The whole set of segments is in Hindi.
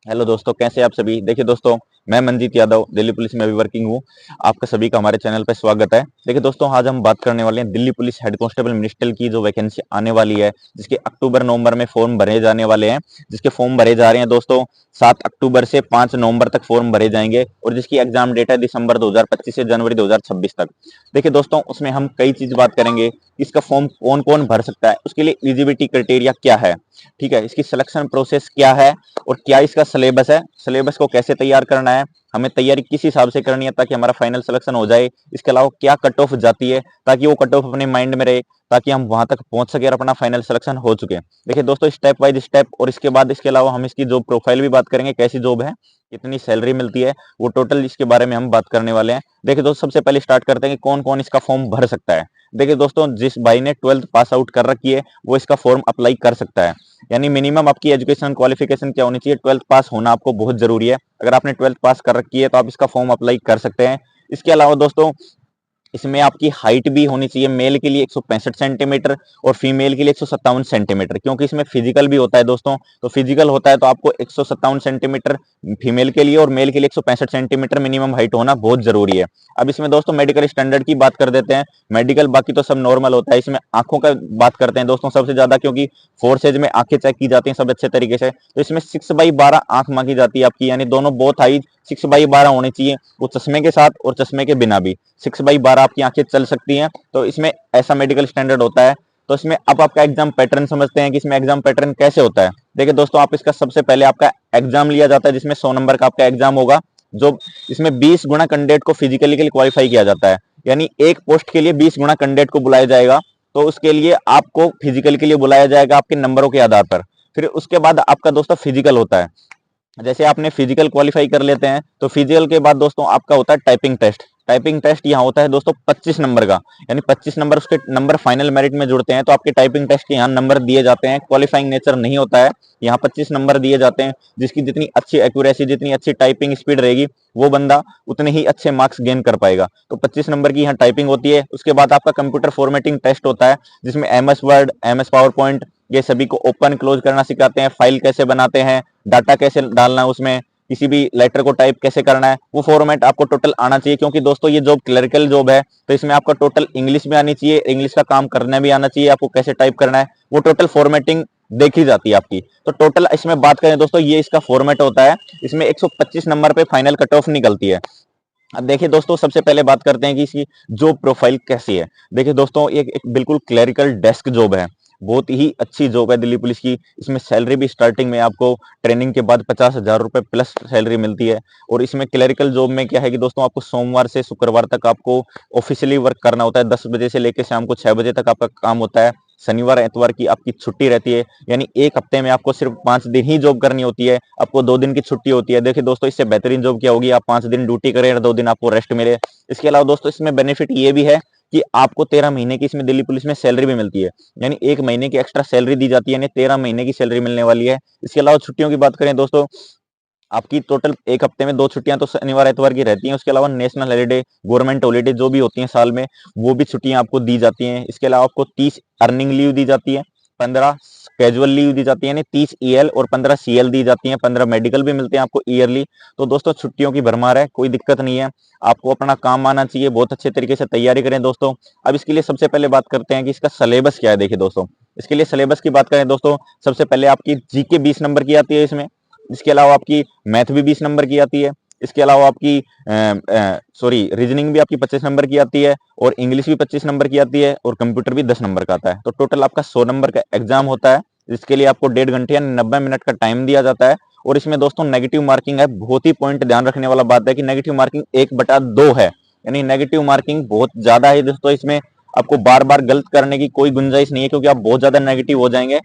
हेलो दोस्तों, कैसे हैं आप सभी। देखिए दोस्तों, मैं मनजीत यादव दिल्ली पुलिस में अभी वर्किंग हूँ। आपका सभी का हमारे चैनल पर स्वागत है। देखिए दोस्तों, आज हम बात करने वाले हैं Delhi police head constable ministerial की जो वैकेंसी आने वाली है, जिसके अक्टूबर नवंबर में फॉर्म भरे जाने वाले हैं। जिसके फॉर्म भरे जा रहे हैं दोस्तों 7 अक्टूबर से 5 नवंबर तक फॉर्म भरे जाएंगे, और जिसकी एग्जाम डेट है दिसंबर 2025 से जनवरी 2026 तक। देखिए दोस्तों, उसमें हम कई चीज बात करेंगे। इसका फॉर्म कौन कौन भर सकता है, उसके लिए एलिजिबिलिटी क्राइटेरिया क्या है, ठीक है, इसकी सिलेक्शन प्रोसेस क्या है, और क्या इसका सिलेबस है, सिलेबस को कैसे तैयार करना है, हमें तैयारी किस हिसाब से करनी है ताकि हमारा फाइनल सिलेक्शन हो जाए। इसके अलावा क्या कट ऑफ जाती है ताकि वो कट ऑफ अपने माइंड में रहे, ताकि हम वहां तक पहुंच सके और अपना फाइनल सिलेक्शन हो चुके। देखिए दोस्तों, स्टेप वाइज स्टेप, और इसके बाद इसके अलावा हम इसकी जॉब प्रोफाइल भी बात करेंगे, कैसी जॉब है, कितनी सैलरी मिलती है, वो टोटल इसके बारे में हम बात करने वाले हैं। देखिए दोस्तों, सबसे पहले स्टार्ट करते हैं कि कौन कौन इसका फॉर्म भर सकता है। देखिए दोस्तों, जिस भाई ने 12th पास आउट कर रखी है वो इसका फॉर्म अप्लाई कर सकता है। यानी मिनिमम आपकी एजुकेशन क्वालिफिकेशन क्या होनी चाहिए, 12th पास होना आपको बहुत जरूरी है। अगर आपने 12th पास कर रखी है तो आप इसका फॉर्म अप्लाई कर सकते हैं। इसके अलावा दोस्तों, इसमें आपकी हाइट भी होनी चाहिए, मेल के लिए 165 सेंटीमीटर और फीमेल के लिए 157 सेंटीमीटर, क्योंकि इसमें फिजिकल भी होता है दोस्तों। तो फिजिकल होता है तो आपको 157 सेंटीमीटर फीमेल के लिए और मेल के लिए 165 सेंटीमीटर मिनिमम हाइट होना बहुत जरूरी है। अब इसमें दोस्तों मेडिकल स्टैंडर्ड की बात कर देते हैं। मेडिकल बाकी तो सब नॉर्मल होता है, इसमें आंखों का बात करते हैं दोस्तों सबसे ज्यादा, क्योंकि फोर्सेज में आंखें चेक की जाती हैं सब अच्छे तरीके से। तो इसमें 6/12 आंख मांगी जाती है आपकी, यानी दोनों बोथ हाइज 6/12 होनी चाहिए, वो चश्मे के साथ और चश्मे के बिना भी 6/12 आपकी आंखें चल सकती हैं। तो इसमें ऐसा मेडिकल स्टैंडर्ड होता है। तो इसमें अब आपका एग्जाम पैटर्न समझते हैं कि इसमें एग्जाम पैटर्न कैसे होता है। देखिए दोस्तों, आप इसका सबसे पहले आपका एग्जाम लिया जाता है, जिसमें 100 नंबर का आपका एग्जाम होगा। जो इसमें 20 गुना कैंडिडेट को फिजिकली के लिए क्वालिफाई किया जाता है, यानी एक पोस्ट के लिए 20 गुना कैंडिडेट को बुलाया जाएगा। तो उसके लिए आपको फिजिकल के लिए बुलाया जाएगा आपके नंबरों के आधार पर। फिर उसके बाद आपका दोस्तों फिजिकल होता है। जैसे आपने फिजिकल क्वालिफाई कर लेते हैं तो फिजिकल के बाद दोस्तों आपका होता है टाइपिंग टेस्ट। टाइपिंग टेस्ट यहाँ होता है दोस्तों 25 नंबर का, यानी 25 नंबर उसके नंबर फाइनल मेरिट में जुड़ते हैं। तो आपके टाइपिंग टेस्ट के यहाँ नंबर दिए जाते हैं, क्वालिफाइंग नेचर नहीं होता है, यहाँ 25 नंबर दिए जाते हैं। जिसकी जितनी अच्छी एक्यूरेसी, जितनी अच्छी टाइपिंग स्पीड रहेगी, वो बंदा उतने ही अच्छे मार्क्स गेन कर पाएगा। तो 25 नंबर की यहाँ टाइपिंग होती है। उसके बाद आपका कंप्यूटर फॉर्मेटिंग टेस्ट होता है, जिसमें MS word, MS power point, ये सभी को ओपन क्लोज करना सिखाते हैं, फाइल कैसे बनाते हैं, डाटा कैसे डालना है उसमें, किसी भी लेटर को टाइप कैसे करना है, वो फॉर्मेट आपको टोटल आना चाहिए। क्योंकि दोस्तों ये जॉब क्लरिकल जॉब है, तो इसमें आपका टोटल इंग्लिश में आनी चाहिए, इंग्लिश का काम करने भी आना चाहिए, आपको कैसे टाइप करना है वो टोटल फॉर्मेटिंग देखी जाती है आपकी। तो टोटल इसमें बात करें दोस्तों, ये इसका फॉर्मेट होता है। इसमें 125 नंबर पे फाइनल कट ऑफ निकलती है। अब देखिए दोस्तों, सबसे पहले बात करते हैं कि इसकी जॉब प्रोफाइल कैसी है। देखिए दोस्तों, एक बिल्कुल क्लरिकल डेस्क जॉब है, बहुत ही अच्छी जॉब है दिल्ली पुलिस की। इसमें सैलरी भी स्टार्टिंग में आपको ट्रेनिंग के बाद 50,000 रुपए प्लस सैलरी मिलती है। और इसमें क्लरिकल जॉब में क्या है कि दोस्तों आपको सोमवार से शुक्रवार तक आपको ऑफिशियली वर्क करना होता है, 10 बजे से लेकर शाम को 6 बजे तक आपका काम होता है। शनिवार एतवार की आपकी छुट्टी रहती है, यानी एक हफ्ते में आपको सिर्फ 5 दिन ही जॉब करनी होती है, आपको 2 दिन की छुट्टी होती है। देखिए दोस्तों, इससे बेहतरीन जॉब क्या होगी, आप 5 दिन ड्यूटी करें और 2 दिन आपको रेस्ट मिले। इसके अलावा दोस्तों इसमें बेनिफिट ये भी है कि आपको 13 महीने की इसमें दिल्ली पुलिस में सैलरी भी मिलती है, यानी 1 महीने की एक्स्ट्रा सैलरी दी जाती है, यानी 13 महीने की सैलरी मिलने वाली है। इसके अलावा छुट्टियों की बात करें दोस्तों, आपकी टोटल एक हफ्ते में 2 छुट्टियां तो शनिवार एतवार की रहती हैं। उसके अलावा नेशनल हॉलीडे, गवर्नमेंट हॉलीडे जो भी होती हैं साल में, वो भी छुट्टियां आपको दी जाती हैं। इसके अलावा आपको 30 अर्निंग लीव दी जाती है, 15 कैजुअल लीव दी जाती है, यानी 30 EL और 15 CL दी जाती है, 15 मेडिकल भी मिलते हैं आपको ईयरली। तो दोस्तों छुट्टियों की भरमार है, कोई दिक्कत नहीं है। आपको अपना काम आना चाहिए, बहुत अच्छे तरीके से तैयारी करें दोस्तों। अब इसके लिए सबसे पहले बात करते हैं कि इसका सिलेबस क्या है। देखिए दोस्तों, इसके लिए सिलेबस की बात करें दोस्तों, सबसे पहले आपकी GK 20 नंबर की आती है इसमें। इसके अलावा आपकी मैथ भी 20 नंबर की आती है। इसके अलावा आपकी रीजनिंग भी आपकी 25 नंबर की आती है, और इंग्लिश भी 25 नंबर की आती है, और कंप्यूटर भी 10 नंबर का आता है। तो टोटल आपका 100 नंबर का एग्जाम होता है, जिसके लिए आपको 1.5 घंटे यानी 90 मिनट का टाइम दिया जाता है। और इसमें दोस्तों नेगेटिव मार्किंग है, बहुत ही पॉइंट ध्यान रखने वाला बात है कि नेगेटिव मार्किंग 1/2 है, यानी नेगेटिव मार्किंग बहुत ज्यादा है दोस्तों। इसमें आपको बार बार गलत करने की कोई गुंजाइश नहीं है, क्योंकि आप बहुत ज्यादा नेगेटिव हो जाएंगे।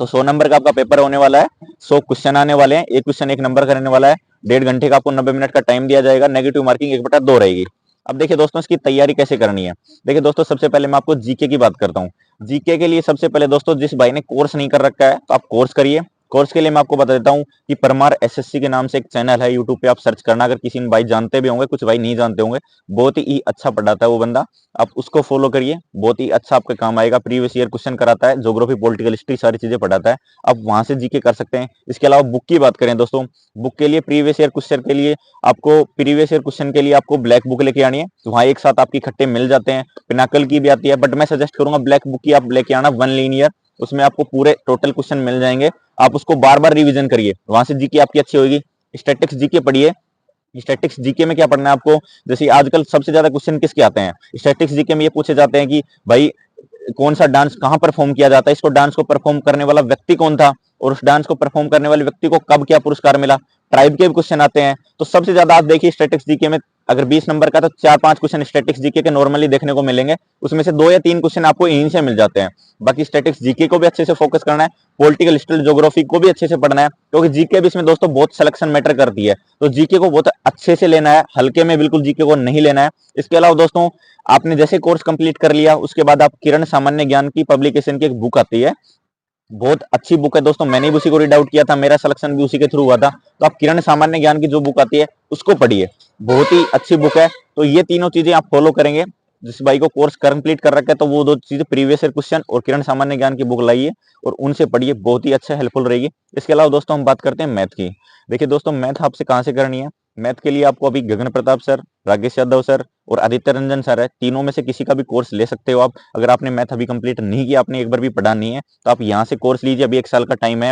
तो 100 नंबर का आपका पेपर होने वाला है, 100 क्वेश्चन आने वाले हैं, एक क्वेश्चन 1 नंबर करने वाला है। 1.5 घंटे का आपको 90 मिनट का टाइम दिया जाएगा, नेगेटिव मार्किंग 1/2 रहेगी। अब देखिए दोस्तों, इसकी तैयारी कैसे करनी है। देखिए दोस्तों, सबसे पहले मैं आपको GK की बात करता हूँ। GK के लिए सबसे पहले दोस्तों, जिस भाई ने कोर्स नहीं कर रखा है तो आप कोर्स करिए। कोर्स के लिए मैं आपको बता देता हूँ कि परमार एसएससी के नाम से एक चैनल है यूट्यूब पे, आप सर्च करना। अगर किसी भाई जानते भी होंगे, कुछ भाई नहीं जानते होंगे, बहुत ही अच्छा पढ़ाता है वो बंदा, आप उसको फॉलो करिए, बहुत ही अच्छा आपके काम आएगा। प्रीवियस ईयर क्वेश्चन कराता है, ज्योग्राफी, पॉलिटिकल हिस्ट्री, सारी चीजें पढ़ाता है, आप वहां से जीके कर सकते हैं। इसके अलावा बुक की बात करें दोस्तों, बुक के लिए प्रीवियस ईयर क्वेश्चन के लिए आपको प्रीवियस ईयर क्वेश्चन के लिए आपको ब्लैक बुक लेके आनी है, तो वहां एक साथ आपकी इकट्ठे मिल जाते हैं। पिनाकल की भी आती है, बट मैं सजेस्ट करूंगा ब्लैक बुक की आप लेके आना, वन लीनियर, उसमें आपको पूरे टोटल क्वेश्चन मिल जाएंगे, आप उसको बार बार रिवीजन करिए, वहां से जीके आपकी अच्छी होगी। स्टैटिक्स जीके पढ़िए। स्टैटिक्स जीके में क्या पढ़ना है आपको, जैसे आजकल सबसे ज्यादा क्वेश्चन किसके आते हैं स्टैटिक्स जीके में, ये पूछे जाते हैं कि भाई कौन सा डांस कहां परफॉर्म किया जाता है, इसको डांस को परफॉर्म करने वाला व्यक्ति कौन था, और उस डांस को परफॉर्म करने वाले व्यक्ति को कब क्या पुरस्कार मिला। ट्राइब के भी क्वेश्चन आते हैं। तो सबसे ज्यादा आप देखिए स्टैटिक्स जीके में, अगर 20 नंबर का तो 4-5 क्वेश्चन स्टैटिक्स जीके के नॉर्मली देखने को मिलेंगे, उसमें से 2 या 3 क्वेश्चन आपको इन्हीं से मिल जाते हैं। बाकी स्टैटिक्स जीके को भी अच्छे से फोकस करना है, पॉलिटिकल हिस्ट्री, ज्योग्राफी को भी अच्छे से पढ़ना है, क्योंकि जीके भी इसमें दोस्तों बहुत सिलेक्शन मैटर करती है, तो जीके को बहुत अच्छे से लेना है, हल्के में बिल्कुल जीके को नहीं लेना है। इसके अलावा दोस्तों, आपने जैसे कोर्स कंप्लीट कर लिया, उसके बाद आप किरण सामान्य ज्ञान की पब्लिकेशन की एक बुक आती है, बहुत अच्छी बुक है दोस्तों, मैंने भी उसी को रीड आउट किया था, मेरा सिलेक्शन भी उसी के थ्रू हुआ था। तो आप किरण सामान्य ज्ञान की जो बुक आती है उसको पढ़िए, बहुत ही अच्छी बुक है। तो ये तीनों चीजें आप फॉलो करेंगे, जिस भाई को कोर्स कंप्लीट कर रखा है तो वो 2 चीजें, प्रीवियस ईयर क्वेश्चन और किरण सामान्य ज्ञान की बुक लाइए और उनसे पढ़िए, बहुत ही अच्छा हेल्पफुल रहेगी। इसके अलावा दोस्तों हम बात करते हैं मैथ की। देखिए दोस्तों, मैथ आपसे कहां से करनी है, मैथ के लिए आपको अभी गगन प्रताप सर, राकेश यादव सर और आदित्य रंजन सर है, तीनों में से किसी का भी कोर्स ले सकते हो आप। अगर आपने मैथ अभी कंप्लीट नहीं किया, आपने एक बार भी पढ़ा नहीं है, तो आप यहाँ से कोर्स लीजिए, अभी 1 साल का टाइम है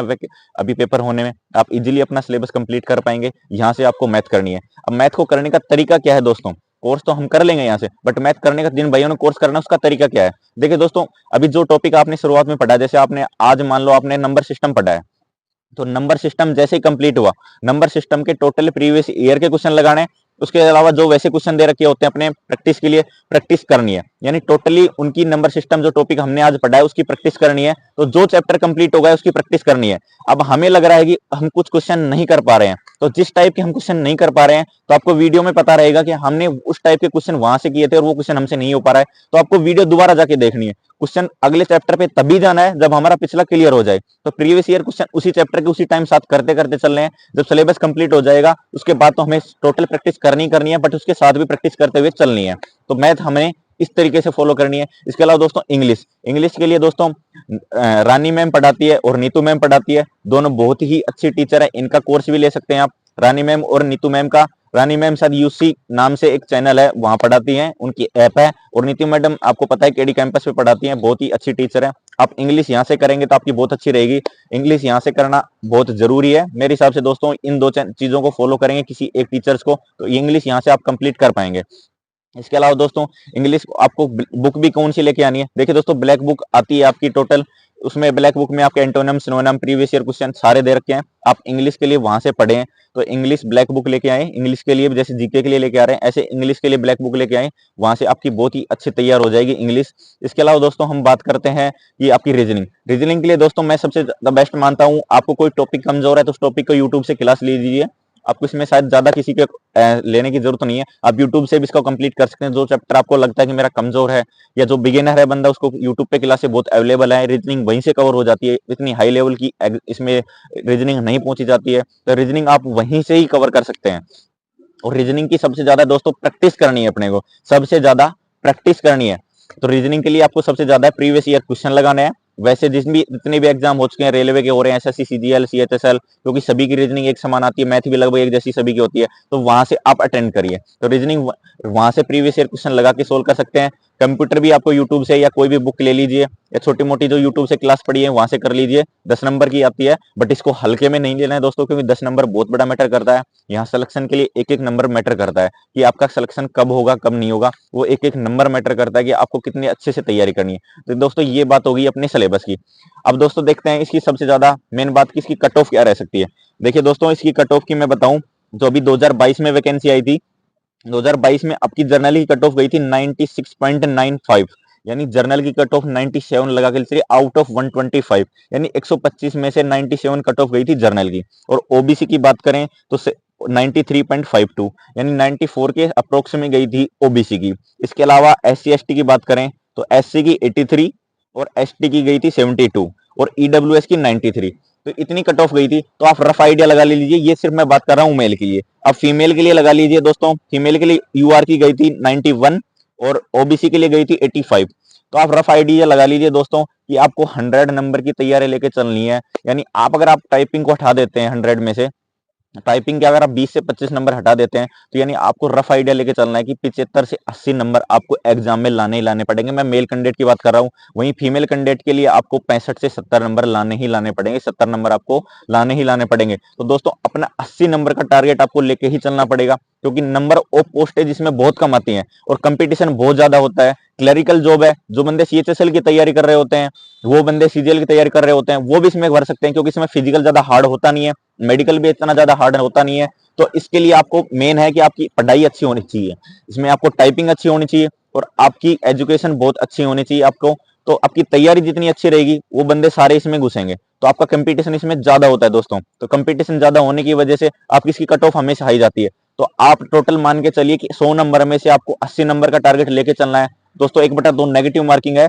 अभी पेपर होने में, आप इजीली अपना सिलेबस कंप्लीट कर पाएंगे। यहाँ से आपको मैथ करनी है। अब मैथ को करने का तरीका क्या है दोस्तों, कोर्स तो हम कर लेंगे यहाँ से, बट मैथ करने का, जिन भाइयों ने कोर्स करना है उसका तरीका क्या है। देखिए दोस्तों, अभी जो टॉपिक आपने शुरुआत में पढ़ा, जैसे आपने आज मान लो आपने नंबर सिस्टम पढ़ा है, तो नंबर सिस्टम जैसे ही कंप्लीट हुआ, नंबर सिस्टम के टोटल प्रीवियस ईयर के क्वेश्चन लगाने, उसके अलावा जो वैसे क्वेश्चन दे रखे होते हैं अपने प्रैक्टिस के लिए, प्रैक्टिस करनी है, यानी टोटली उनकी नंबर सिस्टम जो टॉपिक हमने आज पढ़ा है उसकी प्रैक्टिस करनी है। तो जो चैप्टर कंप्लीट हो गया उसकी प्रैक्टिस करनी है। अब हमें लग रहा है कि हम कुछ क्वेश्चन नहीं कर पा रहे हैं, तो जिस टाइप के हम क्वेश्चन नहीं कर पा रहे हैं, तो आपको वीडियो में पता रहेगा कि हमने उस टाइप के क्वेश्चन वहां से किए थे और वो क्वेश्चन हमसे नहीं हो पा रहा है, तो आपको वीडियो दोबारा जाके देखनी है। क्वेश्चन अगले चैप्टर पे तभी जाना है जब हमारा पिछला क्लियर हो जाए। तो प्रीवियस ईयर क्वेश्चन उसी चैप्टर के उसी टाइम साथ करते करते चल रहे हैं, जब सिलेबस कंप्लीट हो जाएगा उसके बाद तो हमें टोटल प्रैक्टिस करनी है, बट उसके साथ भी प्रैक्टिस करते हुए चलनी है। तो मैथ हमें इस तरीके से फॉलो करनी है। इसके अलावा दोस्तों इंग्लिश, इंग्लिश के लिए दोस्तों रानी मैम पढ़ाती है और नीतू मैम पढ़ाती है, दोनों बहुत ही अच्छी टीचर है, इनका कोर्स भी ले सकते हैं आप, रानी मैम और नीतू मैम का। रानी मैम शायद यूसी नाम से एक चैनल है, वहां पढ़ाती हैं, उनकी ऐप है, और नीतू मैडम आपको पता है केडी कैंपस पे पढ़ाती हैं, बहुत ही अच्छी टीचर है। आप इंग्लिश यहाँ से करेंगे तो आपकी बहुत अच्छी रहेगी, इंग्लिश यहाँ से करना बहुत जरूरी है मेरे हिसाब से दोस्तों। इन 2 चीजों को फॉलो करेंगे किसी एक टीचर्स को, तो इंग्लिश यहाँ से आप कंप्लीट कर पाएंगे। इसके अलावा दोस्तों इंग्लिश आपको बुक भी कौन सी लेके आनी है, देखिए दोस्तों ब्लैक बुक आती है आपकी टोटल, उसमें ब्लैक बुक में आपके antonym, synonym, previous year question सारे दे रखे हैं, आप इंग्लिश के लिए वहां से पढ़ें। तो इंग्लिश ब्लैक बुक लेके आए, इंग्लिश के लिए जैसे जीके के लिए लेके आ रहे हैं, ऐसे इंग्लिश के लिए ब्लैक बुक लेके आए, वहां से आपकी बहुत ही अच्छी तैयार हो जाएगी इंग्लिश। इसके अलावा दोस्तों हम बात करते हैं कि आपकी रीजनिंग, रीजनिंग के लिए दोस्तों मैं सबसे बेस्ट मानता हूँ, आपको कोई टॉपिक कमजोर है तो उस टॉपिक को यूट्यूब से क्लास ले लीजिए, आपको इसमें शायद ज्यादा किसी के लेने की जरूरत नहीं है, आप यूट्यूब से भी इसको कंप्लीट कर सकते हैं। जो चैप्टर आपको लगता है कि मेरा कमजोर है या जो बिगिनर है बंदा, उसको यूट्यूब पे क्लासेस बहुत अवेलेबल है, रीजनिंग वहीं से कवर हो जाती है, इतनी हाई लेवल की इसमें रीजनिंग नहीं पहुंची जाती है, तो रीजनिंग आप वहीं से ही कवर कर सकते हैं। और रीजनिंग की सबसे ज्यादा दोस्तों प्रैक्टिस करनी है, अपने को सबसे ज्यादा प्रैक्टिस करनी है। तो रीजनिंग के लिए आपको सबसे ज्यादा प्रीवियस ईयर क्वेश्चन लगाने हैं। वैसे जितने भी एग्जाम हो चुके हैं, रेलवे के हो रहे हैं, एसएससी, सीजीएल, सीएचएसएल, क्योंकि सभी की रीजनिंग एक समान आती है, मैथ भी लगभग एक जैसी सभी की होती है, तो वहां से आप अटेंड करिए। तो रीजनिंग वहां से प्रीवियस ईयर क्वेश्चन लगा के सोल्व कर सकते हैं। कंप्यूटर भी आपको यूट्यूब से या कोई भी बुक ले लीजिए, या छोटी मोटी जो यूट्यूब से क्लास पढ़ी है वहां से कर लीजिए, 10 नंबर की आती है, बट इसको हल्के में नहीं लेना है दोस्तों, क्योंकि 10 नंबर बहुत बड़ा मैटर करता है। यहाँ सिलेक्शन के लिए एक एक नंबर मैटर करता है, कि आपका सिलेक्शन कब होगा कब नहीं होगा, वो एक एक नंबर मैटर करता है कि आपको कितनी अच्छे से तैयारी करनी है। तो दोस्तों ये बात होगी अपने सिलेबस की। अब दोस्तों देखते हैं इसकी सबसे ज्यादा मेन बात की, इसकी कट ऑफ क्या रह सकती है। देखिए दोस्तों, इसकी कट ऑफ की मैं बताऊं, जो अभी 2022 में वैकेंसी आई थी, 2022 में आपकी जर्नल की कट ऑफ गई थी 96.95, यानी जर्नल की कट ऑफ 97 लगा के चलिए, आउट ऑफ 125, यानी 125 में से 97 कट ऑफ गई थी जर्नल की। और ओबीसी की बात करें तो 93.52, यानी 94 के अप्रोक्स में गई थी ओबीसी की। इसके अलावा एससी एसटी की बात करें तो एससी की 83 और एसटी की गई थी 72 और ईडब्ल्यूएस की 93। तो इतनी कट ऑफ गई थी, तो आप रफ आइडिया लगा लीजिए। ये सिर्फ मैं बात कर रहा हूँ मेल के लिए। अब फीमेल के लिए लगा लीजिए दोस्तों, फीमेल के लिए यूआर की गई थी 91 और ओबीसी के लिए गई थी 85। तो आप रफ आइडिया लगा लीजिए दोस्तों कि आपको 100 नंबर की तैयारी लेके चलनी है। यानी आप अगर आप टाइपिंग को हटा देते हैं 100 में से, टाइपिंग के अगर आप 20 से 25 नंबर हटा देते हैं, तो यानी आपको रफ आइडिया लेके चलना है कि 75 से 80 नंबर आपको एग्जाम में लाने ही लाने पड़ेंगे। मैं मेल कैंडिडेट की बात कर रहा हूँ। वहीं फीमेल कैंडिडेट के लिए आपको 65 से 70 नंबर लाने ही लाने पड़ेंगे, 70 नंबर आपको लाने ही लाने पड़ेंगे। तो दोस्तों अपना 80 नंबर का टारगेट आपको लेके ही चलना पड़ेगा, क्योंकि नंबर ऑफ पोस्टेज इसमें बहुत कम आती है और कंपटीशन बहुत ज्यादा होता है। क्लरिकल जॉब है, जो बंदे सीएचएसएल की तैयारी कर रहे होते हैं, वो बंदे सीजीएल की तैयारी कर रहे होते हैं, वो भी इसमें भर सकते हैं, क्योंकि इसमें फिजिकल ज्यादा हार्ड होता नहीं है, मेडिकल भी इतना ज्यादा हार्ड होता नहीं है। तो इसके लिए आपको मेन है कि आपकी पढ़ाई अच्छी होनी चाहिए, इसमें आपको टाइपिंग अच्छी होनी चाहिए और आपकी एजुकेशन बहुत अच्छी होनी चाहिए आपको। तो आपकी तैयारी जितनी अच्छी रहेगी, वो बंदे सारे इसमें घुसेंगे, तो आपका कंपटीशन इसमें ज्यादा होता है दोस्तों। तो कंपटीशन ज्यादा होने की वजह से आपकी इसकी कट ऑफ हमेशा हाई जाती है। तो आप टोटल मान के चलिए कि 100 नंबर में से आपको 80 नंबर का टारगेट लेके चलना है दोस्तों। 1/2 नेगेटिव मार्किंग है,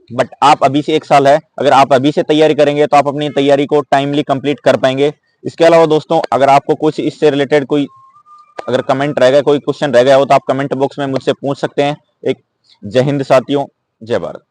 बट आप अभी से 1 साल है, अगर आप अभी से तैयारी करेंगे तो आप अपनी तैयारी को टाइमली कंप्लीट कर पाएंगे। इसके अलावा दोस्तों अगर आपको कुछ इससे रिलेटेड कोई अगर कमेंट रह गया, कोई क्वेश्चन रह गया हो, तो आप कमेंट बॉक्स में मुझसे पूछ सकते हैं। एक जय हिंद साथियों, जय भारत।